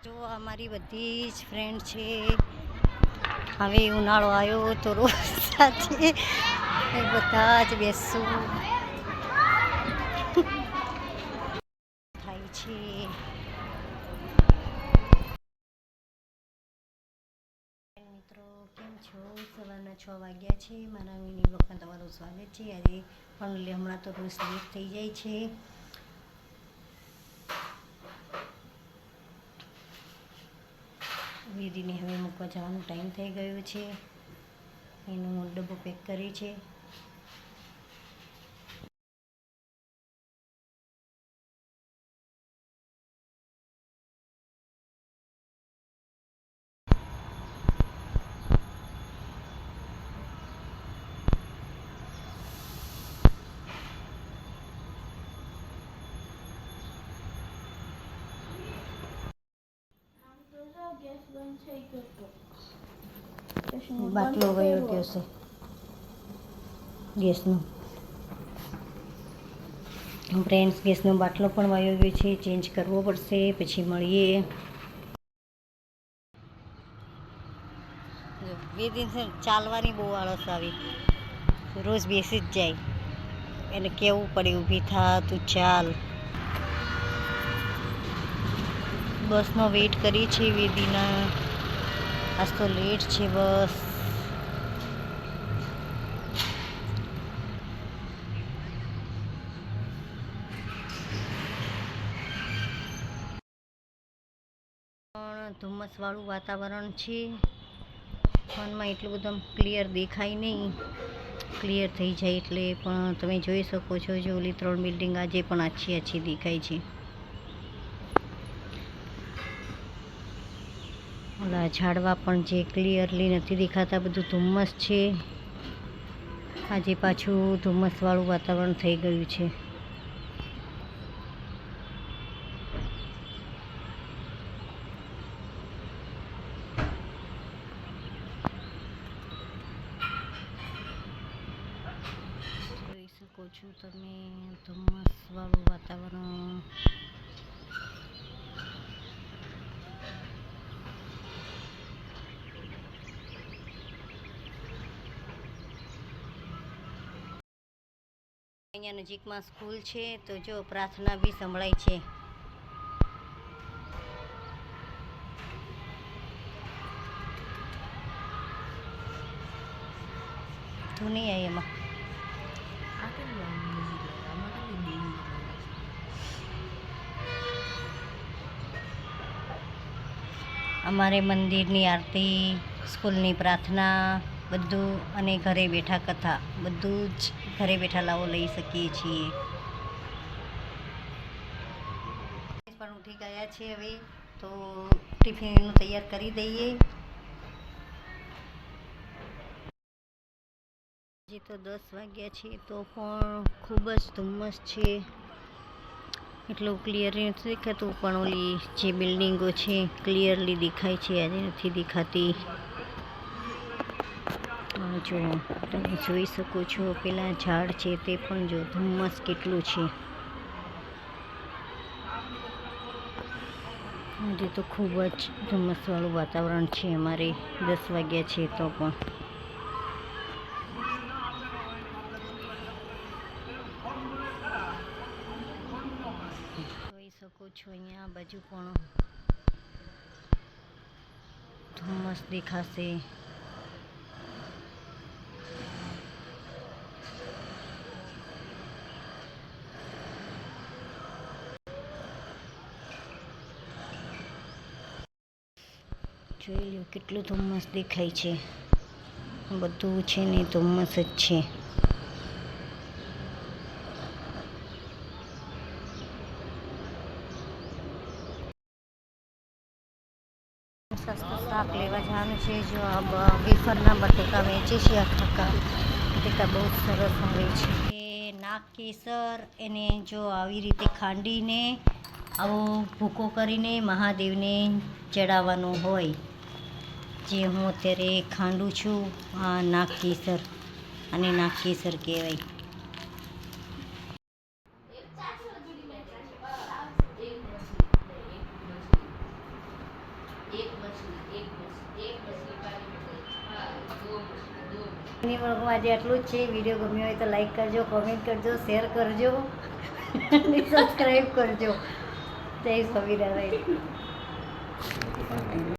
જો અમારી બધી જ ફ્રેન્ડ છે. હવે ઉનાળો આવ્યો તો રોજ સાથે બધા જ બેસું થાય છે. મિત્રો કેમ છો? સવારના 6 વાગ્યા છે. મારા મિની બ્લોગમાં તમારું સ્વાગત છે. આજે પણ હમણાં તો રોજ લેટ થઈ જાય છે. વેદીને હવે મૂકવા જવાનો ટાઈમ થઈ ગયો છે. એનો ડબ્બો પેક કરે છે. બાટલો વયો ગયો છે ગેસનો. ફ્રેન્ડ્સ, ગેસનો બાટલો પણ વયો ગયો છે. ચેન્જ કરવો પડશે, પછી મળીએ. બે દિન ચાલવાની બહુ આળસ આવી. રોજ બેસી જ જાય. એને કેવું પડે ઊભી થા, તું ચાલ. બસનો વેઇટ કરી છે વેદીના. આજ તો લેટ છે બસ. પણ ધુમ્મસવાળું વાતાવરણ છે. ફોનમાં એટલું બધું ક્લિયર દેખાય નહીં. ક્લિયર થઈ જાય એટલે. પણ તમે જોઈ શકો છો, જો ઓલી 3 બિલ્ડિંગ આજે પણ આછી દેખાય છે. ઓલા ઝાડવા પણ જે ક્લિયરલી નથી દેખાતા, બધું ધુમ્મસ છે. આજે પાછું ધુમ્મસવાળું વાતાવરણ થઈ ગયું છે. જોઈ શકો છો તમે ધુમ્મસવાળું વાતાવરણ. અહીંયા નજીકમાં સ્કૂલ છે, તો જો પ્રાર્થના બી સંભળાય છે. તું નહીં આવી એમાં. અમારે મંદિરની આરતી, સ્કૂલની પ્રાર્થના બધું, અને ઘરે બેઠા કથા, બધું જ ઘરે બેઠા લાવો લઈ શકીએ છીએ. પણ ઉઠી ગયા છે હવે, તો ટિફિનનું તૈયાર કરી દઈએ. હજી તો 10 વાગ્યા છે, તો પણ ખૂબ જ ધુમ્મસ છે. એટલું ક્લિયરલી નથી દેખાતું, પણ ઓલી જે બિલ્ડિંગો છે ક્લિયરલી દેખાય છે. આજે નથી દેખાતી. જો તમે જોઈ શકો છો, પેલા ઝાડ છે તે પણ જો ધુમ્મસ કેટલું છે. આજે તો ખૂબ જ ધુમ્મસવાળું વાતાવરણ છે. અમારે 10 વાગ્યા છે તો પણ. જોઈ શકો છો, અહીંયા આ બાજુ પણ ધુમ્મસ દેખાશે. જોઈ લો કેટલું ધુમ્મસ દેખાય છે. બધું છે ને ધુમ્મસ જ છે. સસ્તું શાક લેવા જવાનું છે. જો આ વેફરના બટેકા વેચે છે. આખા બટેકા બહુ સરસ મળે છે. એ નાગ કેસર, એને જો આવી રીતે ખાંડીને આવો ભૂકો કરીને મહાદેવને ચડાવવાનો હોય. જે હું અત્યારે ખાંડું છું. આ નાગ કેસર, અને નાગ કેસર કહેવાય. એની પણ આજે આટલું જ છે. વિડીયો ગમ્યો હોય તો લાઈક કરજો, કોમેન્ટ કરજો, શેર કરજો અને સબસ્ક્રાઈબ કરજો. જય સ્વામિનારાયણ.